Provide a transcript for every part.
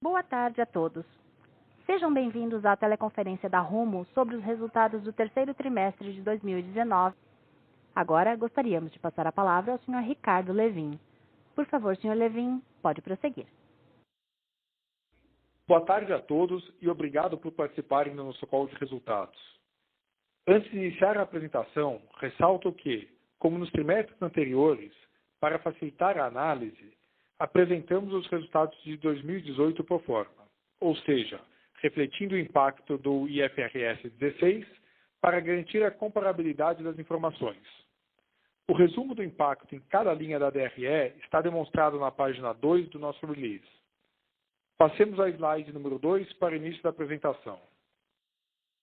Boa tarde a todos. Sejam bem-vindos à teleconferência da Rumo sobre os resultados do terceiro trimestre de 2019. Agora, gostaríamos de passar a palavra ao Sr. Ricardo Lewin. Por favor, Sr. Lewin, pode prosseguir. Boa tarde a todos e obrigado por participarem do nosso call de resultados. Antes de iniciar a apresentação, ressalto que, como nos trimestres anteriores, para facilitar a análise, apresentamos os resultados de 2018 pro forma, ou seja, refletindo o impacto do IFRS 16 para garantir a comparabilidade das informações. O resumo do impacto em cada linha da DRE está demonstrado na página 2 do nosso release. Passemos ao slide número 2 para o início da apresentação.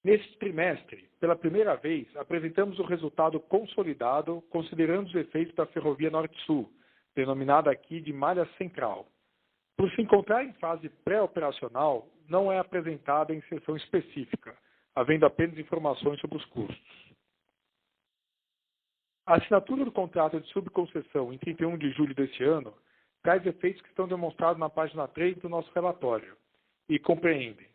Neste trimestre, pela primeira vez, apresentamos o resultado consolidado considerando os efeitos da Ferrovia Norte-Sul, denominada aqui de malha central. Por se encontrar em fase pré-operacional, não é apresentada em seção específica, havendo apenas informações sobre os custos. A assinatura do contrato de subconcessão em 31 de julho deste ano traz efeitos que estão demonstrados na página 3 do nosso relatório e compreendem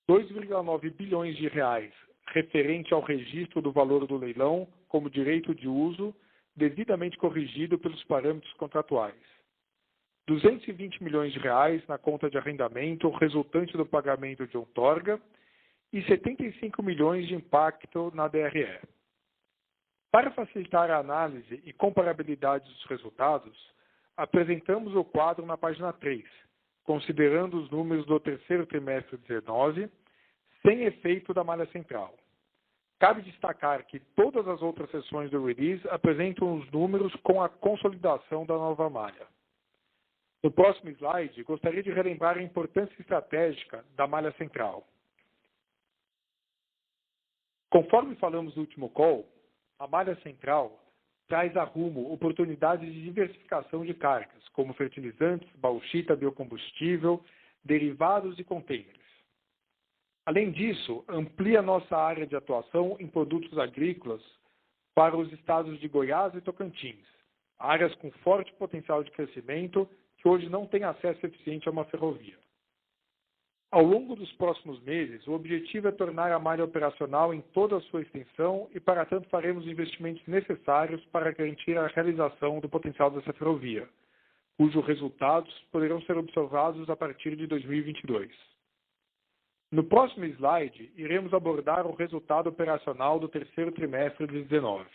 2,9 bilhões de reais referente ao registro do valor do leilão como direito de uso devidamente corrigido pelos parâmetros contratuais. 220 milhões de reais na conta de arrendamento resultante do pagamento de outorga e 75 milhões de impacto na DRE. Para facilitar a análise e comparabilidade dos resultados, apresentamos o quadro na página 3, considerando os números do terceiro trimestre de 2019, sem efeito da malha central. Cabe destacar que todas as outras seções do release apresentam os números com a consolidação da nova malha. No próximo slide, gostaria de relembrar a importância estratégica da malha central. Conforme falamos no último call, a malha central traz a Rumo oportunidades de diversificação de cargas, como fertilizantes, bauxita, biocombustível, derivados e contêineres. Além disso, amplia nossa área de atuação em produtos agrícolas para os estados de Goiás e Tocantins, áreas com forte potencial de crescimento que hoje não têm acesso eficiente a uma ferrovia. Ao longo dos próximos meses, o objetivo é tornar a malha operacional em toda a sua extensão e, para tanto, faremos investimentos necessários para garantir a realização do potencial dessa ferrovia, cujos resultados poderão ser observados a partir de 2022. No próximo slide, iremos abordar o resultado operacional do terceiro trimestre de 2019.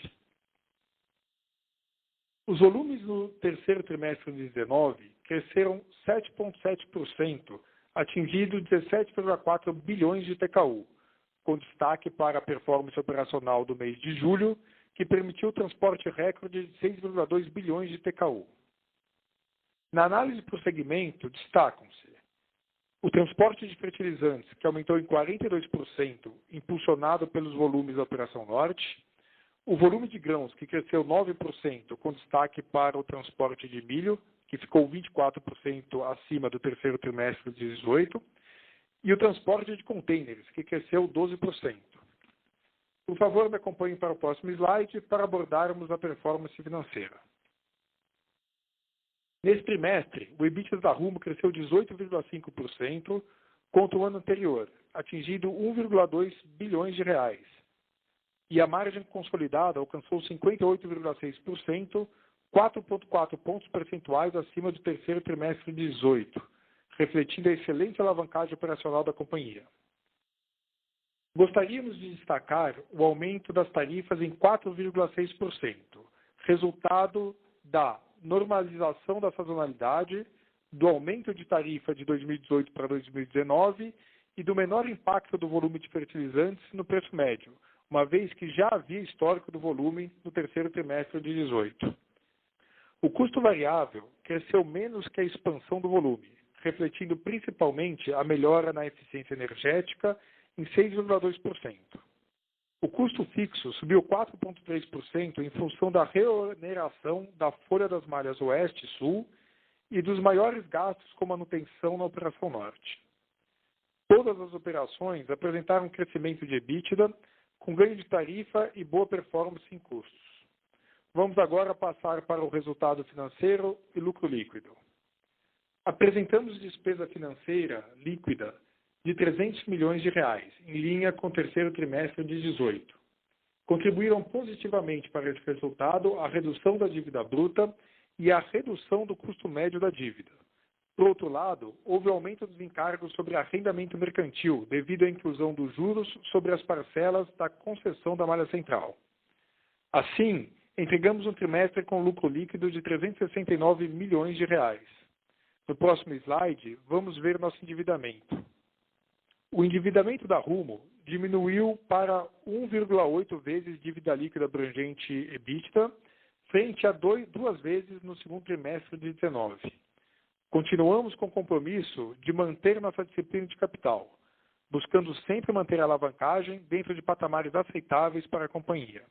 Os volumes no terceiro trimestre de 2019 cresceram 7,7%, atingindo 17,4 bilhões de TKU, com destaque para a performance operacional do mês de julho, que permitiu o transporte recorde de 6,2 bilhões de TKU. Na análise por segmento, destacam-se o transporte de fertilizantes, que aumentou em 42%, impulsionado pelos volumes da Operação Norte, o volume de grãos, que cresceu 9%, com destaque para o transporte de milho, que ficou 24% acima do terceiro trimestre de 2018, e o transporte de contêineres, que cresceu 12%. Por favor, me acompanhem para o próximo slide para abordarmos a performance financeira. Nesse trimestre, o EBITDA da Rumo cresceu 18,5% contra o ano anterior, atingindo 1,2 bilhões de reais. E a margem consolidada alcançou 58,6%, 4,4 pontos percentuais acima do terceiro trimestre de 2018, refletindo a excelente alavancagem operacional da companhia. Gostaríamos de destacar o aumento das tarifas em 4,6%, resultado da normalização da sazonalidade, do aumento de tarifa de 2018 para 2019 e do menor impacto do volume de fertilizantes no preço médio, uma vez que já havia histórico do volume no terceiro trimestre de 2018. O custo variável cresceu menos que a expansão do volume, refletindo principalmente a melhora na eficiência energética em 6,2%. O custo fixo subiu 4,3% em função da reoneração da folha das malhas Oeste e Sul e dos maiores gastos com manutenção na Operação Norte. Todas as operações apresentaram um crescimento de EBITDA, com ganho de tarifa e boa performance em custos. Vamos agora passar para o resultado financeiro e lucro líquido. Apresentamos despesa financeira líquida de R$300 milhões, em linha com o terceiro trimestre de 2018. Contribuíram positivamente para esse resultado a redução da dívida bruta e a redução do custo médio da dívida. Por outro lado, houve aumento dos encargos sobre arrendamento mercantil, devido à inclusão dos juros sobre as parcelas da concessão da malha central. Assim, entregamos um trimestre com lucro líquido de R$369 milhões. No próximo slide, vamos ver nosso endividamento. O endividamento da Rumo diminuiu para 1,8 vezes dívida líquida abrangente EBITDA, frente a 2 vezes no segundo trimestre de 2019. Continuamos com o compromisso de manter nossa disciplina de capital, buscando sempre manter a alavancagem dentro de patamares aceitáveis para a companhia.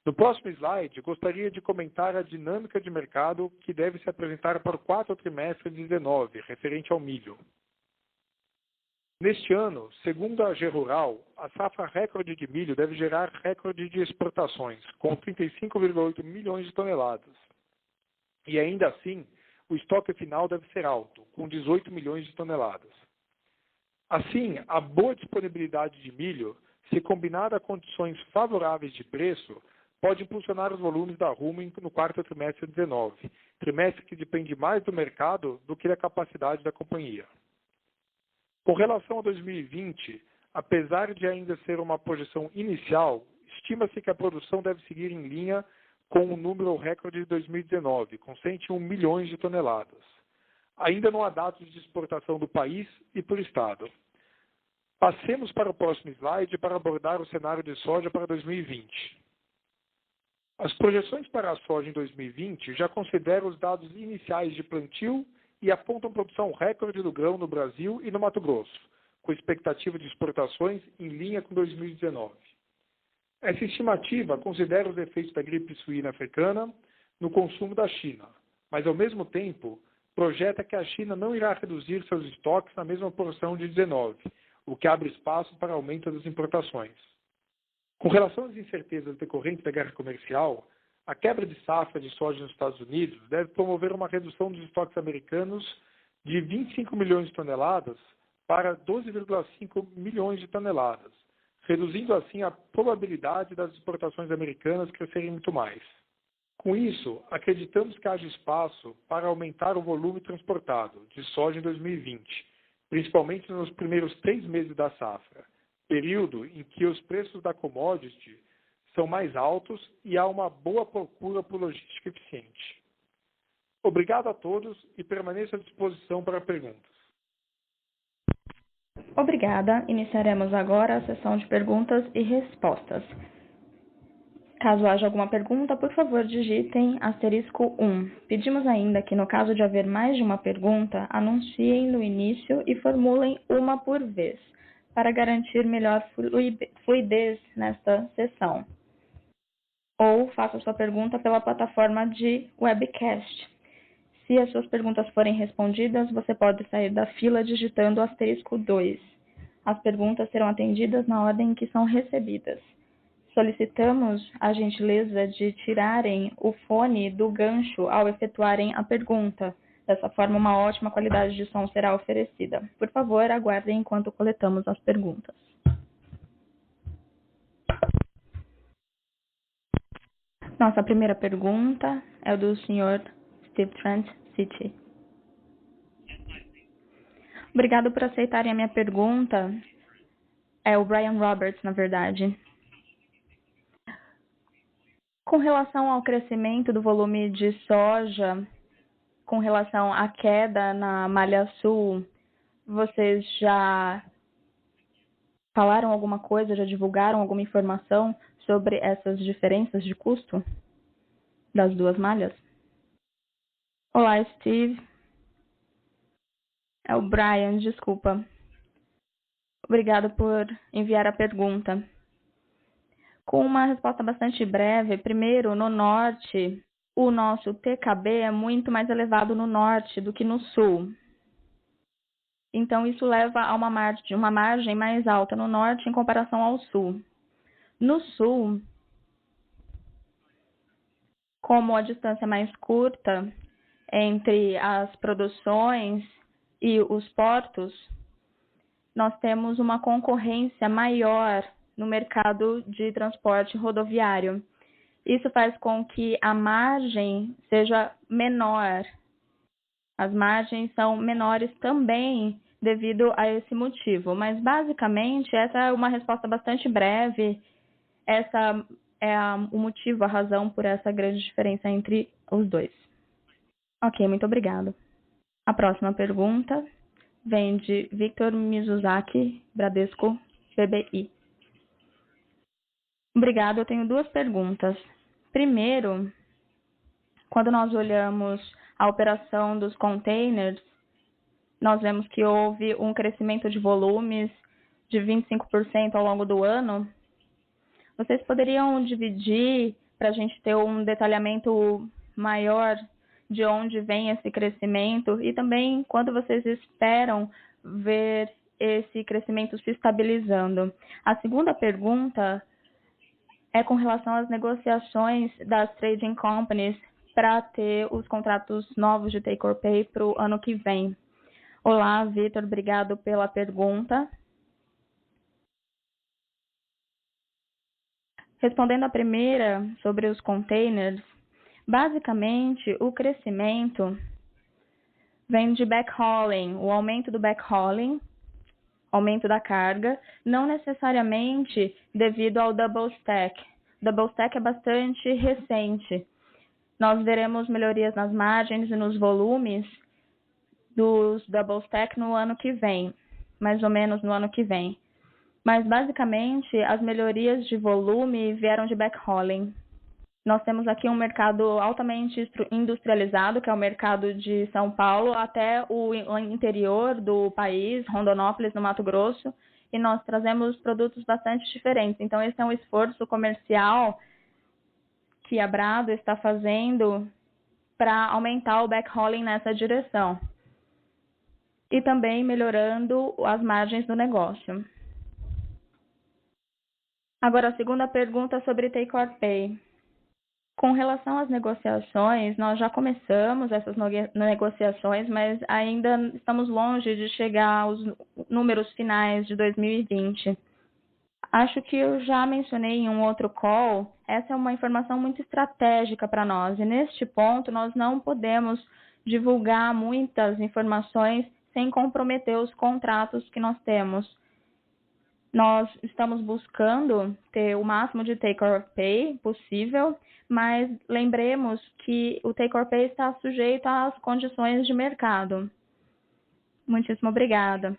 No próximo slide, gostaria de comentar a dinâmica de mercado que deve se apresentar para o quarto trimestre de 2019, referente ao milho. Neste ano, segundo a AG Rural, a safra recorde de milho deve gerar recorde de exportações, com 35,8 milhões de toneladas. E ainda assim, o estoque final deve ser alto, com 18 milhões de toneladas. Assim, a boa disponibilidade de milho, se combinada a condições favoráveis de preço, pode impulsionar os volumes da Rumo no quarto trimestre de 2019, trimestre que depende mais do mercado do que da capacidade da companhia. Com relação a 2020, apesar de ainda ser uma projeção inicial, estima-se que a produção deve seguir em linha com o número recorde de 2019, com 101 milhões de toneladas. Ainda não há dados de exportação do país e por estado. Passemos para o próximo slide para abordar o cenário de soja para 2020. As projeções para a soja em 2020 já consideram os dados iniciais de plantio e apontam produção recorde do grão no Brasil e no Mato Grosso, com expectativa de exportações em linha com 2019. Essa estimativa considera os efeitos da gripe suína africana no consumo da China, mas, ao mesmo tempo, projeta que a China não irá reduzir seus estoques na mesma porção de 19, o que abre espaço para aumento das importações. Com relação às incertezas decorrentes da guerra comercial, a quebra de safra de soja nos Estados Unidos deve promover uma redução dos estoques americanos de 25 milhões de toneladas para 12,5 milhões de toneladas, reduzindo assim a probabilidade das exportações americanas crescerem muito mais. Com isso, acreditamos que haja espaço para aumentar o volume transportado de soja em 2020, principalmente nos primeiros 3 meses da safra, período em que os preços da commodity são mais altos e há uma boa procura por logística eficiente. Obrigado a todos e permaneço à disposição para perguntas. Obrigada. Iniciaremos agora a sessão de perguntas e respostas. Caso haja alguma pergunta, por favor, digitem *1. Pedimos ainda que, no caso de haver mais de uma pergunta, anunciem no início e formulem uma por vez, para garantir melhor fluidez nesta sessão. Ou faça sua pergunta pela plataforma de webcast. Se as suas perguntas forem respondidas, você pode sair da fila digitando *2. As perguntas serão atendidas na ordem em que são recebidas. Solicitamos a gentileza de tirarem o fone do gancho ao efetuarem a pergunta. Dessa forma, uma ótima qualidade de som será oferecida. Por favor, aguardem enquanto coletamos as perguntas. Nossa primeira pergunta é do Sr. Steve Trent, Citi. Obrigado por aceitarem a minha pergunta. É o Brian Roberts, na verdade. Com relação ao crescimento do volume de soja, com relação à queda na Malha Sul, vocês já falaram alguma coisa, já divulgaram alguma informação sobre essas diferenças de custo das duas malhas? Olá, Steve. É o Brian, desculpa. Obrigado por enviar a pergunta. Com uma resposta bastante breve, primeiro, no norte, o nosso TKB é muito mais elevado no norte do que no sul. Então, isso leva a uma margem mais alta no norte em comparação ao sul. No sul, como a distância é mais curta, entre as produções e os portos, nós temos uma concorrência maior no mercado de transporte rodoviário. Isso faz com que a margem seja menor. As margens são menores também devido a esse motivo. Mas, basicamente, essa é uma resposta bastante breve. Essa é o motivo, a razão por essa grande diferença entre os dois. Ok, muito obrigada. A próxima pergunta vem de Victor Mizuzaki, Bradesco BBI. Obrigada, eu tenho duas perguntas. Primeiro, quando nós olhamos a operação dos containers, nós vemos que houve um crescimento de volumes de 25% ao longo do ano. Vocês poderiam dividir para a gente ter um detalhamento maior de onde vem esse crescimento e também quando vocês esperam ver esse crescimento se estabilizando? A segunda pergunta é com relação às negociações das trading companies para ter os contratos novos de take or pay para o ano que vem. Olá, Vitor, obrigado pela pergunta. Respondendo à primeira sobre os containers, basicamente o crescimento vem de backhauling, o aumento do backhauling, aumento da carga, não necessariamente devido ao double stack. Double stack é bastante recente. Nós veremos melhorias nas margens e nos volumes dos double stack no ano que vem, mais ou menos no ano que vem. Mas, basicamente, as melhorias de volume vieram de backhauling. Nós temos aqui um mercado altamente industrializado, que é o mercado de São Paulo, até o interior do país, Rondonópolis, no Mato Grosso, e nós trazemos produtos bastante diferentes. Então, esse é um esforço comercial que a Brado está fazendo para aumentar o backhauling nessa direção. E também melhorando as margens do negócio. Agora, a segunda pergunta sobre take or pay. Com relação às negociações, nós já começamos essas negociações, mas ainda estamos longe de chegar aos números finais de 2020. Acho que eu já mencionei em um outro call, essa é uma informação muito estratégica para nós, e neste ponto nós não podemos divulgar muitas informações sem comprometer os contratos que nós temos. Nós estamos buscando ter o máximo de take or pay possível, mas lembremos que o take or pay está sujeito às condições de mercado. Muitíssimo obrigada.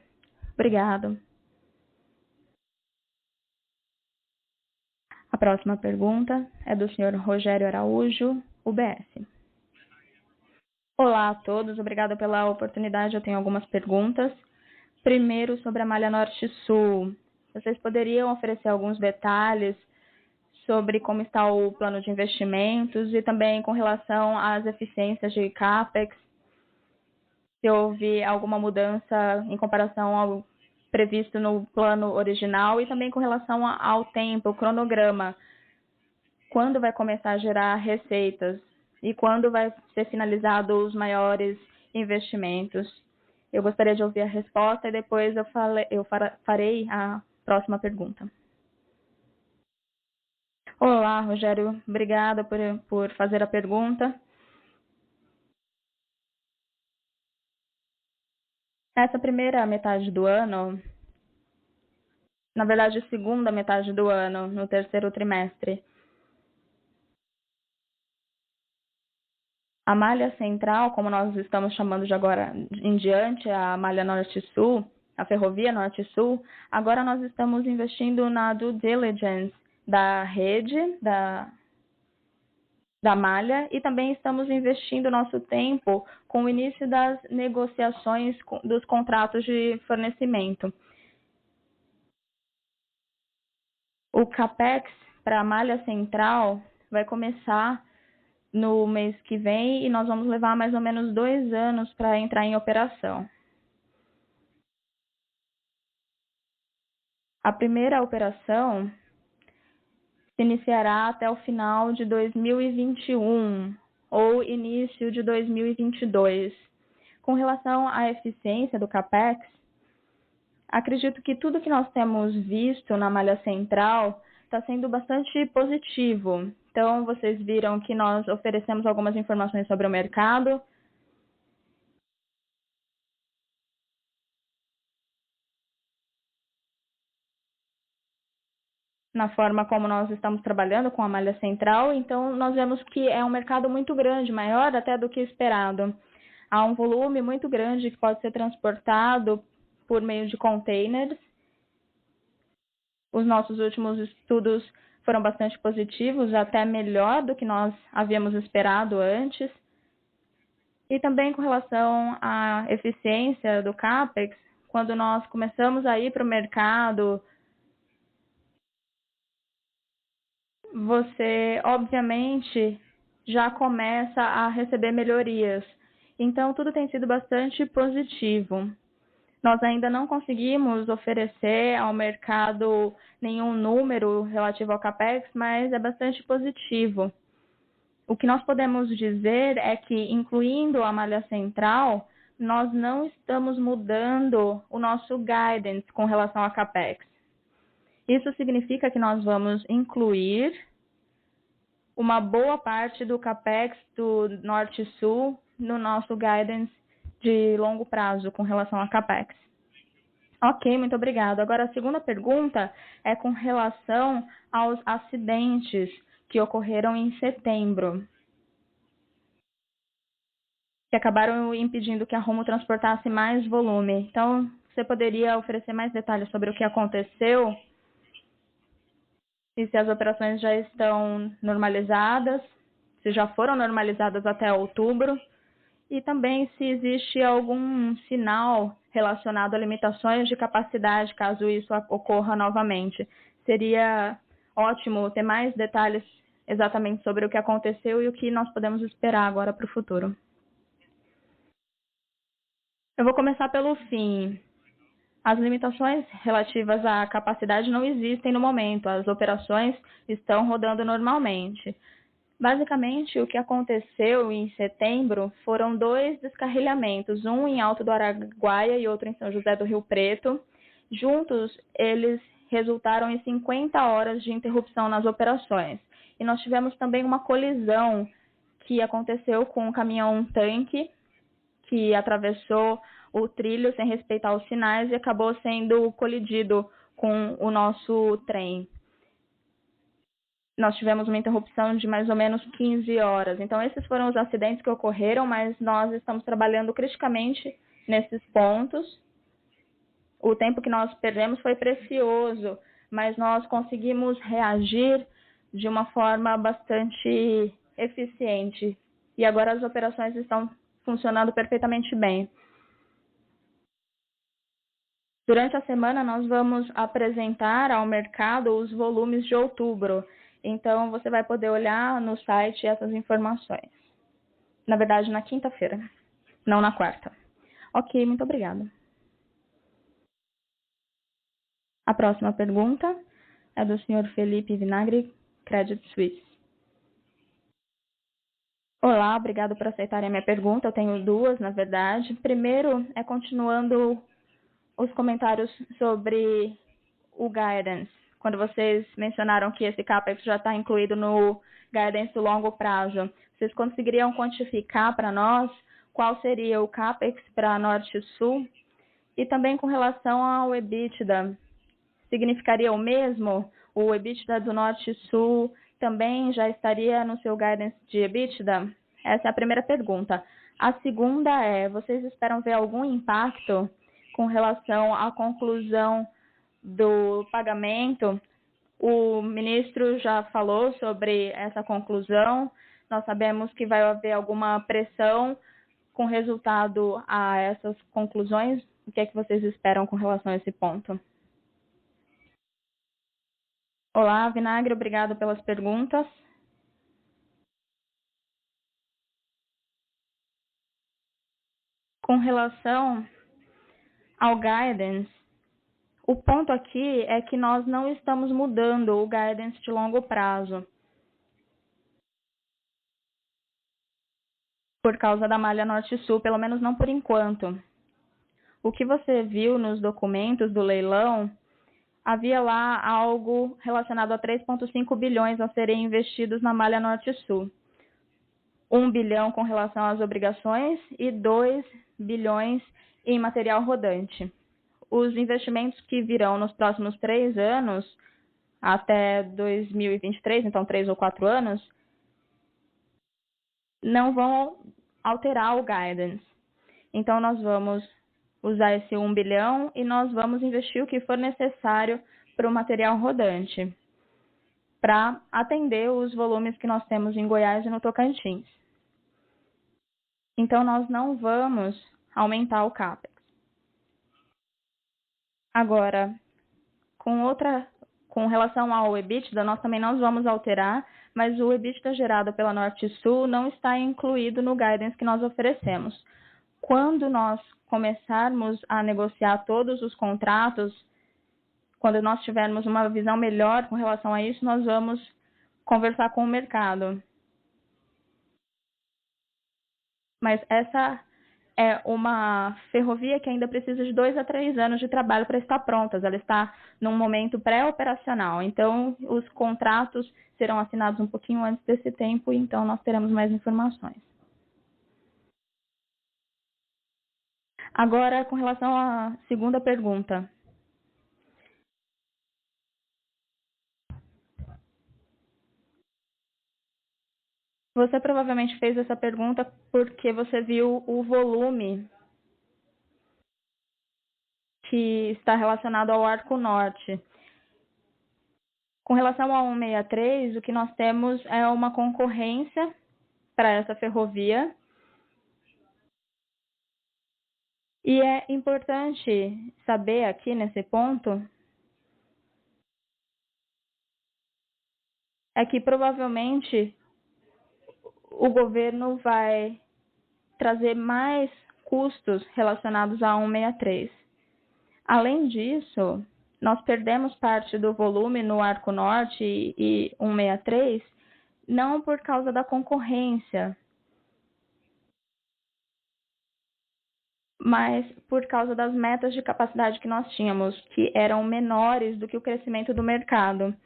Obrigado. A próxima pergunta é do senhor Rogério Araújo, UBS. Olá a todos, obrigada pela oportunidade. Eu tenho algumas perguntas. Primeiro, sobre a malha Norte-Sul. Vocês poderiam oferecer alguns detalhes sobre como está o plano de investimentos e também com relação às eficiências de CAPEX, se houve alguma mudança em comparação ao previsto no plano original e também com relação ao tempo, o cronograma, quando vai começar a gerar receitas e quando vai ser finalizado os maiores investimentos. Eu gostaria de ouvir a resposta e depois eu farei a próxima pergunta. Olá, Rogério. Obrigada por fazer a pergunta. Essa primeira metade do ano, na verdade, segunda metade do ano, no terceiro trimestre, a malha central, como nós estamos chamando de agora em diante, a malha Norte-Sul, a ferrovia Norte-Sul, agora nós estamos investindo na due diligence da rede, da malha, e também estamos investindo nosso tempo com o início das negociações dos contratos de fornecimento. O CAPEX para a malha central vai começar no mês que vem e nós vamos levar mais ou menos 2 anos para entrar em operação. A primeira operação se iniciará até o final de 2021, ou início de 2022. Com relação à eficiência do CAPEX, acredito que tudo que nós temos visto na malha central está sendo bastante positivo. Então, vocês viram que nós oferecemos algumas informações sobre o mercado. Na forma como nós estamos trabalhando com a malha central, então nós vemos que é um mercado muito grande, maior até do que esperado. Há um volume muito grande que pode ser transportado por meio de containers. Os nossos últimos estudos foram bastante positivos, até melhor do que nós havíamos esperado antes. E também com relação à eficiência do CAPEX, quando nós começamos a ir para o mercado, você, obviamente, já começa a receber melhorias. Então, tudo tem sido bastante positivo. Nós ainda não conseguimos oferecer ao mercado nenhum número relativo ao CAPEX, mas é bastante positivo. O que nós podemos dizer é que, incluindo a malha central, nós não estamos mudando o nosso guidance com relação a CAPEX. Isso significa que nós vamos incluir uma boa parte do CAPEX do Norte e Sul no nosso guidance de longo prazo com relação a CAPEX. Ok, muito obrigado. Agora, a segunda pergunta é com relação aos acidentes que ocorreram em setembro, que acabaram impedindo que a Rumo transportasse mais volume. Então, você poderia oferecer mais detalhes sobre o que aconteceu? E se as operações já estão normalizadas, se já foram normalizadas até outubro, e também se existe algum sinal relacionado a limitações de capacidade, caso isso ocorra novamente. Seria ótimo ter mais detalhes exatamente sobre o que aconteceu e o que nós podemos esperar agora para o futuro. Eu vou começar pelo fim. As limitações relativas à capacidade não existem no momento, as operações estão rodando normalmente. Basicamente, o que aconteceu em setembro foram 2 descarrilhamentos, um em Alto do Araguaia e outro em São José do Rio Preto. Juntos, eles resultaram em 50 horas de interrupção nas operações. E nós tivemos também uma colisão que aconteceu com um caminhão-tanque que atravessou o trilho sem respeitar os sinais e acabou sendo colidido com o nosso trem. Nós tivemos uma interrupção de mais ou menos 15 horas. Então, esses foram os acidentes que ocorreram, mas nós estamos trabalhando criticamente nesses pontos. O tempo que nós perdemos foi precioso, mas nós conseguimos reagir de uma forma bastante eficiente. E agora as operações estão funcionando perfeitamente bem. Durante a semana, nós vamos apresentar ao mercado os volumes de outubro. Então, você vai poder olhar no site essas informações. Na verdade, na quinta-feira, não na quarta. Ok, muito obrigada. A próxima pergunta é do Sr. Felipe Vinagre, Credit Suisse. Olá, obrigado por aceitarem a minha pergunta. Eu tenho 2, na verdade. Primeiro, é continuando os comentários sobre o guidance, quando vocês mencionaram que esse CAPEX já está incluído no guidance do longo prazo. Vocês conseguiriam quantificar para nós qual seria o CAPEX para Norte e Sul? E também com relação ao EBITDA, significaria o mesmo? O EBITDA do Norte e Sul também já estaria no seu guidance de EBITDA? Essa é a primeira pergunta. A segunda é, vocês esperam ver algum impacto com relação à conclusão do pagamento? O ministro já falou sobre essa conclusão. Nós sabemos que vai haver alguma pressão com resultado a essas conclusões. O que é que vocês esperam com relação a esse ponto? Olá, Vinagre, obrigado pelas perguntas. Com relação ao guidance, o ponto aqui é que nós não estamos mudando o guidance de longo prazo. por causa da malha norte-sul, pelo menos não por enquanto. O que você viu nos documentos do leilão, havia lá algo relacionado a 3,5 bilhões a serem investidos na malha norte-sul. 1 bilhão com relação às obrigações e 2 bilhões em material rodante. Os investimentos que virão nos próximos 3 anos, até 2023, então 3 ou 4 anos, não vão alterar o guidance. Então, nós vamos usar esse 1 bilhão e nós vamos investir o que for necessário para o material rodante, para atender os volumes que nós temos em Goiás e no Tocantins. Então, nós não vamos aumentar o CAPEX. Agora, com relação ao EBITDA, nós também não vamos alterar, mas o EBITDA gerado pela Norte Sul não está incluído no guidance que nós oferecemos. Quando nós começarmos a negociar todos os contratos, quando nós tivermos uma visão melhor com relação a isso, nós vamos conversar com o mercado. Mas essa é uma ferrovia que ainda precisa de 2 a 3 anos de trabalho para estar pronta. Ela está num momento pré-operacional. Então, os contratos serão assinados um pouquinho antes desse tempo, então nós teremos mais informações. Agora, com relação à segunda pergunta. Você provavelmente fez essa pergunta porque você viu o volume que está relacionado ao Arco Norte. Com relação ao 163, o que nós temos é uma concorrência para essa ferrovia. E é importante saber aqui nesse ponto é que provavelmente o governo vai trazer mais custos relacionados a 163. Além disso, nós perdemos parte do volume no Arco Norte e 163, não por causa da concorrência, mas por causa das metas de capacidade que nós tínhamos, que eram menores do que o crescimento do mercado.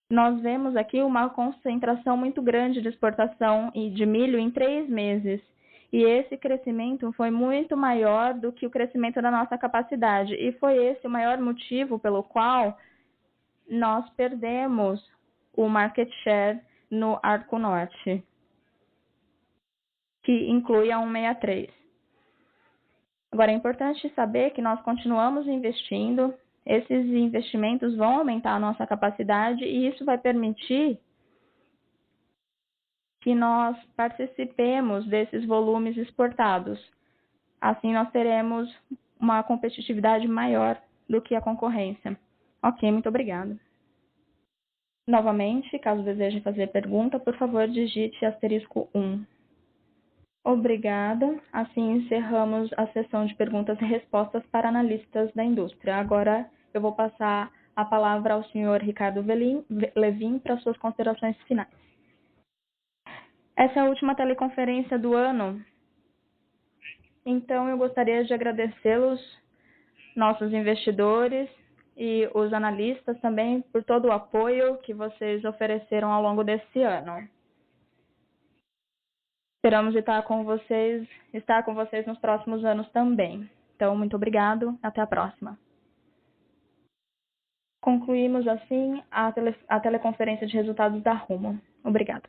Nós vemos aqui uma concentração muito grande de exportação de milho em 3 meses. E esse crescimento foi muito maior do que o crescimento da nossa capacidade. E foi esse o maior motivo pelo qual nós perdemos o market share no Arco Norte, que inclui a 163. Agora, é importante saber que nós continuamos investindo. Esses investimentos vão aumentar a nossa capacidade e isso vai permitir que nós participemos desses volumes exportados. Assim, nós teremos uma competitividade maior do que a concorrência. Ok, muito obrigada. Novamente, caso desejem fazer pergunta, por favor, digite *1. Obrigada. Assim encerramos a sessão de perguntas e respostas para analistas da indústria. Agora eu vou passar a palavra ao senhor Ricardo Levin para suas considerações finais. Essa é a última teleconferência do ano, então eu gostaria de agradecê-los, nossos investidores e os analistas também, por todo o apoio que vocês ofereceram ao longo desse ano. Esperamos estar com vocês nos próximos anos também. Então, muito obrigado. Até a próxima. Concluímos, assim, a teleconferência de resultados da Rumo. Obrigada.